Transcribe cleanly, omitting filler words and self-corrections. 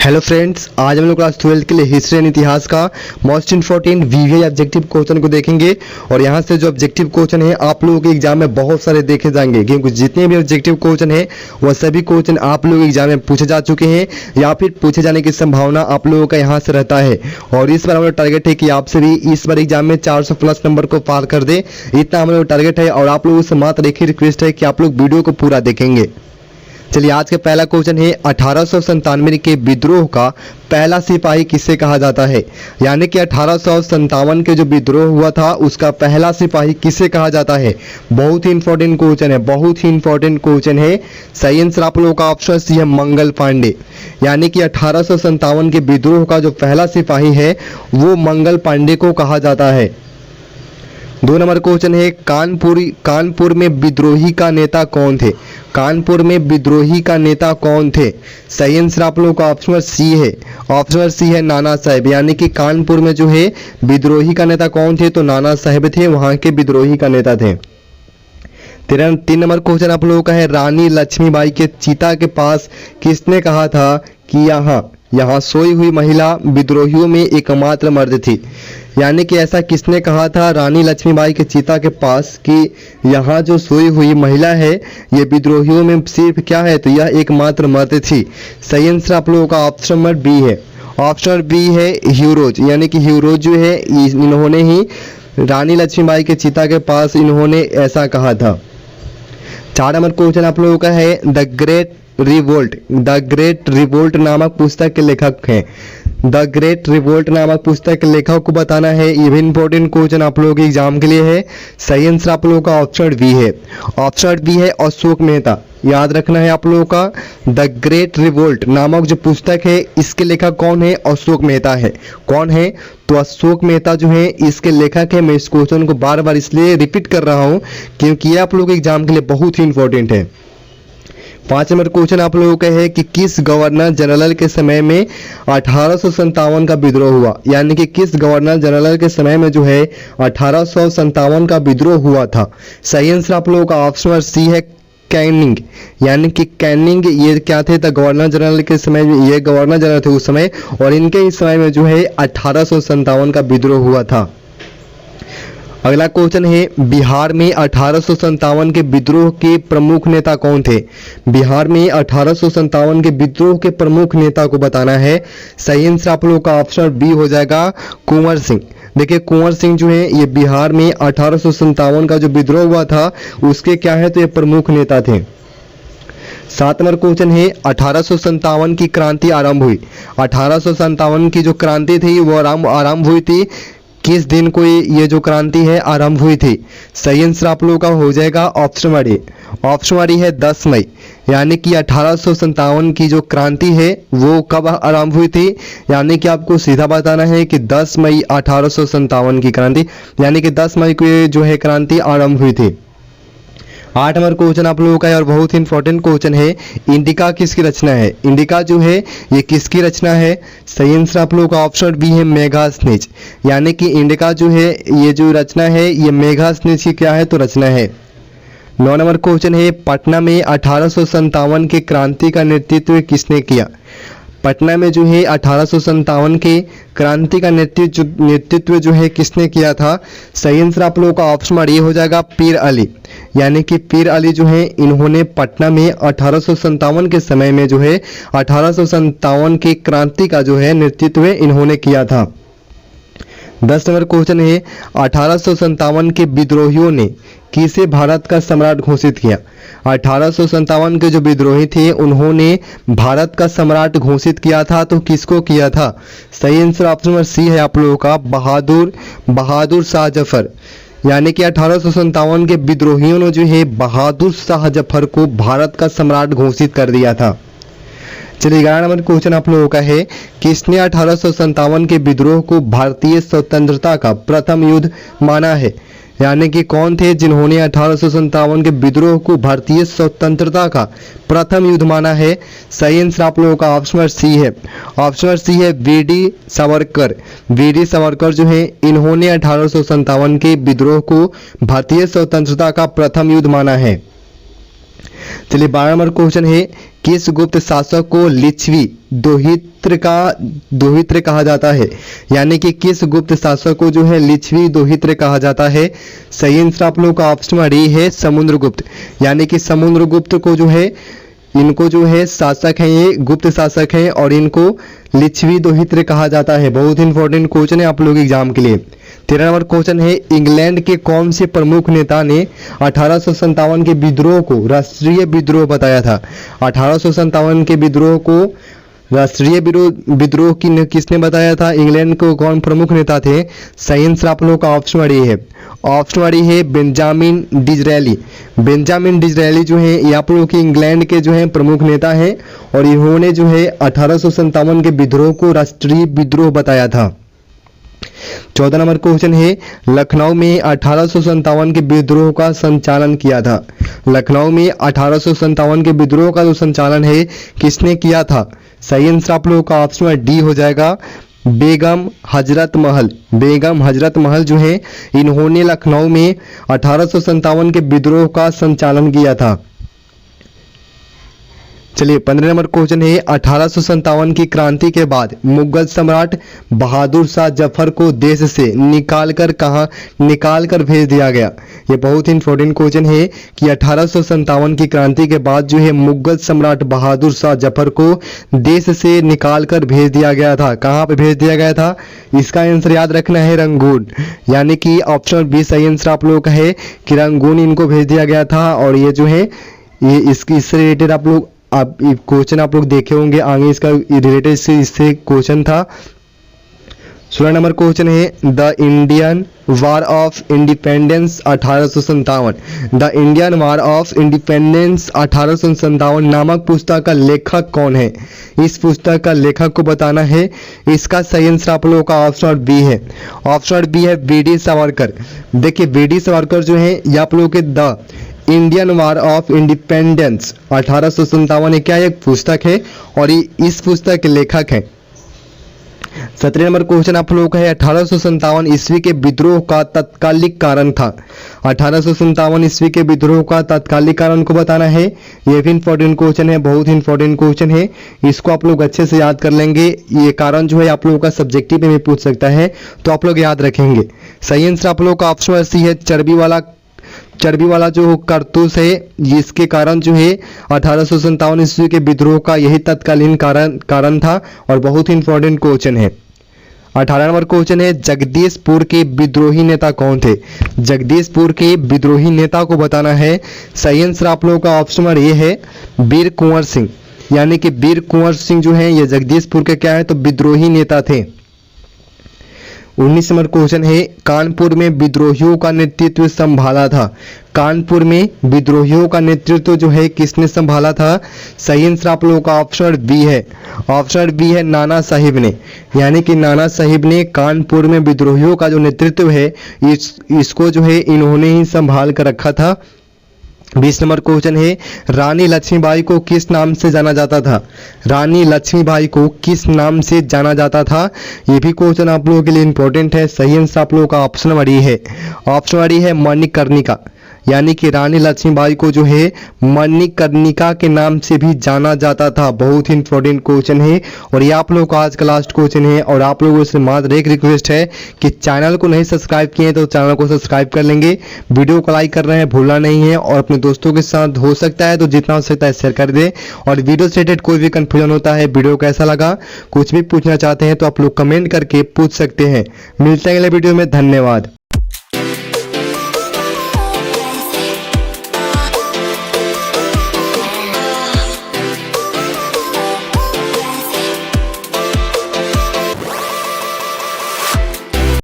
Hello friends, आज हम लोग क्लास 12 के लिए हिस्ट्री एंड इतिहास का most important VVI objective question को देखेंगे। और यहाँ से जो ऑब्जेक्टिव क्वेश्चन है आप लोगों के एग्जाम में बहुत सारे देखे जाएंगे, क्योंकि जितने भी ऑब्जेक्टिव क्वेश्चन है वह सभी क्वेश्चन आप लोग एग्जाम में पूछे जा चुके हैं या फिर पूछे जाने की संभावना आप लोगों का यहाँ से रहता है। और इस बार हम लोग टारगेट है कि आपसे भी इस बार एग्जाम में 400 प्लस नंबर को पार कर दे, इतना हम लोग टारगेट है। और आप लोगों से मात्र एक ही रिक्वेस्ट है कि आप लोग वीडियो को पूरा देखेंगे। चलिए, आज का पहला क्वेश्चन है 1897 के विद्रोह का पहला सिपाही किसे कहा जाता है। यानी कि 1857 के जो विद्रोह हुआ था उसका पहला सिपाही किसे कहा जाता है। बहुत ही इंपॉर्टेंट क्वेश्चन है, बहुत ही इंपॉर्टेंट क्वेश्चन है। सही आंसर आप लोगों का ऑप्शन सी है, मंगल पांडे। यानी कि 1857 के विद्रोह का जो पहला सिपाही है वो मंगल पांडे को कहा जाता है। 2 नंबर क्वेश्चन है कानपुर में विद्रोही का नेता कौन थे। कानपुर में विद्रोही का नेता कौन थे। सही आंसर आप लोगों का ऑप्शन सी है, ऑप्शन सी है नाना साहेब। यानी कि कानपुर में जो है विद्रोही का नेता कौन थे, तो नाना साहेब थे, वहां के विद्रोही का नेता थे। 3 नंबर क्वेश्चन आप लोगों का है रानी लक्ष्मीबाई के चिता के पास किसने कहा था कि यहाँ सोई हुई महिला विद्रोहियों में एकमात्र मर्द थी। यानी कि ऐसा किसने कहा था रानी लक्ष्मीबाई के चिता के पास कि यहाँ जो सोई हुई महिला है ये विद्रोहियों में सिर्फ क्या है, तो यह एकमात्र मर्द थी। सही आंसर आप लोगों का ऑप्शन नंबर बी है, ऑप्शन बी है ह्यूरोज। यानी कि ह्यूरोज जो है इन्होंने ही रानी लक्ष्मीबाई के चिता के पास इन्होंने ऐसा कहा था। 4 नंबर क्वेश्चन आप लोगों का है द ग्रेट रिवोल्ट नामक पुस्तक के लेखक हैं। द ग्रेट रिवोल्ट नामक पुस्तक के लेखक को बताना है। ये भी इंपॉर्टेंट क्वेश्चन आप लोगों के एग्जाम के लिए है। सही आंसर आप लोगों का ऑप्शन बी है, ऑप्शन बी है अशोक मेहता। याद रखना है आप लोगों का, द ग्रेट रिवोल्ट नामक जो पुस्तक है इसके लेखक कौन है, अशोक मेहता है। कौन है, तो अशोक मेहता जो है इसके लेखक है। मैं इस क्वेश्चन को बार बार इसलिए रिपीट कर रहा हूँ क्योंकि ये आप लोगों के एग्जाम के लिए बहुत ही इंपॉर्टेंट है। 5 नंबर क्वेश्चन आप लोगों का है कि किस गवर्नर जनरल के समय में 1857 का विद्रोह हुआ। यानी कि किस गवर्नर जनरल के समय में जो है 1857 का विद्रोह हुआ था। सही आंसर आप लोगों का ऑप्शन सी है, कैनिंग। यानी कि कैनिंग ये क्या थे, तो गवर्नर जनरल के समय में ये गवर्नर जनरल थे उस समय, और इनके इस समय में जो है 1857 का विद्रोह हुआ था। अगला क्वेश्चन है बिहार में 1857 के विद्रोह के प्रमुख नेता कौन थे। बिहार में 1857 के विद्रोह के प्रमुख नेता को बताना है। सही आंसर आप लोगों का ऑप्शन बी हो जाएगा, कुंवर सिंह। देखिए कुंवर सिंह जो है ये बिहार में 1857 का जो विद्रोह हुआ था उसके क्या है, तो ये प्रमुख नेता थे। 7 नंबर क्वेश्चन है 1857 की क्रांति आरंभ हुई। 1857 की जो क्रांति थी वो आरंभ हुई थी किस दिन को ये जो क्रांति है आरंभ हुई थी। सही आंसर आप लोगों का हो जाएगा ऑप्शन वाली, ऑप्शन वाली है 10 मई। यानी कि 1857 की जो क्रांति है वो कब आरंभ हुई थी, यानी कि आपको सीधा बताना है कि 10 मई 1857 की क्रांति, यानी कि 10 मई को ये जो है क्रांति आरंभ हुई थी। 8 नंबर क्वेश्चन आप लोगों का है और बहुत ही इंपॉर्टेंट क्वेश्चन है, इंडिका किसकी रचना है। इंडिका जो है ये किसकी रचना है। सही आंसर आप लोगों का ऑप्शन बी है, मेगास्थनीज। यानी कि इंडिका जो है ये जो रचना है ये मेगास्थनीज की क्या है, तो रचना है। 9 नंबर क्वेश्चन है पटना में 1857 के क्रांति का नेतृत्व किसने किया। पटना में जो है 1857 के क्रांति का नेतृत्व जो है किसने किया था। सही आंसर आप लोगों का ऑप्शन ये हो जाएगा, पीर अली। यानी कि पीर अली जो है इन्होंने पटना में 1857 के समय में जो है 1857 की क्रांति का जो है नेतृत्व इन्होंने किया था। 10 नंबर क्वेश्चन है 1857 के विद्रोहियों ने किसे भारत का सम्राट घोषित किया। 1857 के जो विद्रोही थे उन्होंने भारत का सम्राट घोषित किया था, तो किसको किया था। सही आंसर ऑप्शन नंबर सी है आप लोगों का, बहादुर शाह जफर। यानी कि 1857 के विद्रोहियों ने जो है बहादुर शाह जफर को भारत का सम्राट घोषित कर दिया था। चलिए 11 नंबर क्वेश्चन आप लोगों का है किसने 1857 के विद्रोह को भारतीय स्वतंत्रता का प्रथम युद्ध माना है। यानी कि कौन थे जिन्होंने 1857 के विद्रोह को भारतीय स्वतंत्रता का प्रथम युद्ध माना है। सही आंसर आप लोगों का ऑप्शन सी है, ऑप्शन सी है वीडी सावरकर। वीडी सावरकर जो है इन्होंने 1857 के विद्रोह को भारतीय स्वतंत्रता का प्रथम युद्ध माना है। चलिए 12 नंबर क्वेश्चन है, किस गुप्त शासक को लिच्छवी दोहित्र कहा जाता है? यानी कि किस गुप्त शासक को जो है लिच्छवी दोहित्र कहा जाता है? सही आंसर आप लोगों का ऑप्शन डी है, समुद्रगुप्त। यानी कि समुद्रगुप्त को जो है, इनको जो है शासक है, ये गुप्त शासक है और इनको लिच्छवी दोहित्र कहा जाता है। बहुत इंपॉर्टेंट क्वेश्चन है आप लोग एग्जाम के लिए। 13 नंबर क्वेश्चन है, इंग्लैंड के कौन से प्रमुख नेता ने 1857 के विद्रोह को राष्ट्रीय विद्रोह बताया था? 1857 के विद्रोह को राष्ट्रीय विद्रोह किसने बताया था? इंग्लैंड को कौन प्रमुख नेता थे? सही आंसर आप लोगों का ऑप्शन डी है, ऑप्शन डी है बेंजामिन डिज़रायली। बेंजामिन डिज़रायली जो है ये आप लोगों के इंग्लैंड के जो है प्रमुख नेता हैं और इन्होंने जो है 1857 के विद्रोह को राष्ट्रीय विद्रोह बताया था। 14 नंबर क्वेश्चन है, लखनऊ में 1857 के विद्रोह का संचालन किया था? लखनऊ में 1857 के विद्रोह का जो संचालन है किसने किया था? सही आंसर आप लोगों का ऑप्शन डी हो जाएगा, बेगम हजरत महल। बेगम हजरत महल जो है इन्होंने लखनऊ में 1857 के विद्रोह का संचालन किया था। चलिए 15 नंबर क्वेश्चन है, 1857 की क्रांति के बाद मुगल सम्राट बहादुर शाह जफर को देश से निकाल कर भेज दिया गया। ये बहुत इंपॉर्टेंट क्वेश्चन है कि 1857 की क्रांति के बाद जो है मुगल सम्राट बहादुर शाह जफर को देश से निकाल कर भेज दिया गया था। कहाँ पे भेज दिया गया था? इसका आंसर याद रखना है, रंगून। यानी कि ऑप्शन बी सही आंसर आप लोगों का है कि रंगून इनको भेज दिया गया था। और ये जो है ये इससे रिलेटेड आप क्वेश्चन आप लोग देखे होंगे आगे, इसका रिलेटेड इससे क्वेश्चन था। 16 नंबर क्वेश्चन है, the Indian war of independence 1857। The Indian war of independence 1857 नामक पुस्तक का लेखक कौन है? इस पुस्तक का लेखक को बताना है। इसका सही आंसर आप लोगों का ऑप्शन बी है, ऑप्शन बी है वीडी सावरकर। देखिए वीडी सावरकर जो है ये आप लोगों के the Indian war of independence 1857 क्या एक पुस्तक है और इस पुस्तक के लेखक हैं। 17 नंबर क्वेश्चन आप लोगों का है, 1857 ईस्वी के विद्रोह का तत्कालिक कारण था। 1857 ईस्वी के विद्रोह का तत्कालिक कारण को बताना है। ये भी इंपॉर्टेंट क्वेश्चन है, बहुत इंपॉर्टेंट क्वेश्चन है। इसको आप लोग अच्छे से याद कर लेंगे। ये कारण जो है आप लोगों का सब्जेक्टिव में भी पूछ सकता है, तो आप लोग याद रखेंगे। सही आंसर आप लोगों का ऑप्शन सी है, चर्बी वाला जो कारतूस है इसके कारण जो है 1857 ईस्वी के विद्रोह का यही तत्कालीन कारण था और बहुत ही इंपॉर्टेंट क्वेश्चन है। 18 नंबर क्वेश्चन है, जगदीशपुर के विद्रोही नेता कौन थे? जगदीशपुर के विद्रोही नेता को बताना है। सही आंसर आप लोगों का ऑप्शन ये है वीर कुंवर सिंह। यानी कि वीर कुंवर सिंह जो है ये जगदीशपुर के क्या है तो विद्रोही नेता थे। 19 नंबर क्वेश्चन है, कानपुर में विद्रोहियों का नेतृत्व संभाला था। कानपुर में विद्रोहियों का नेतृत्व जो है किसने संभाला था? सही आंसर आप लोगों का ऑप्शन बी है, ऑप्शन बी है नाना साहिब ने। यानी कि नाना साहिब ने कानपुर में विद्रोहियों का जो नेतृत्व है इसको जो है इन्होंने ही संभाल कर रखा था। 20 नंबर क्वेश्चन है, रानी लक्ष्मीबाई को किस नाम से जाना जाता था? रानी लक्ष्मीबाई को किस नाम से जाना जाता था? ये भी क्वेश्चन आप लोगों के लिए इंपॉर्टेंट है। सही आंसर आप लोगों का ऑप्शन डी है, ऑप्शन डी है मणिकर्णिका। यानी कि रानी लक्ष्मीबाई को जो है मणिकर्णिका के नाम से भी जाना जाता था। बहुत ही इंपॉर्टेंट क्वेश्चन है और ये आप लोगों का आज का लास्ट क्वेश्चन है। और आप लोगों से मात्र एक रिक्वेस्ट है कि चैनल को नहीं सब्सक्राइब किए तो चैनल को सब्सक्राइब कर लेंगे, वीडियो को लाइक करना है भूलना नहीं है और अपने दोस्तों के साथ हो सकता है तो जितना हो सकता है शेयर कर दे। और वीडियो से रिलेटेड कोई भी कंफ्यूजन होता है, वीडियो कैसा लगा, कुछ भी पूछना चाहते हैं तो आप लोग कमेंट करके पूछ सकते हैं। मिलते हैं अगले वीडियो में, धन्यवाद।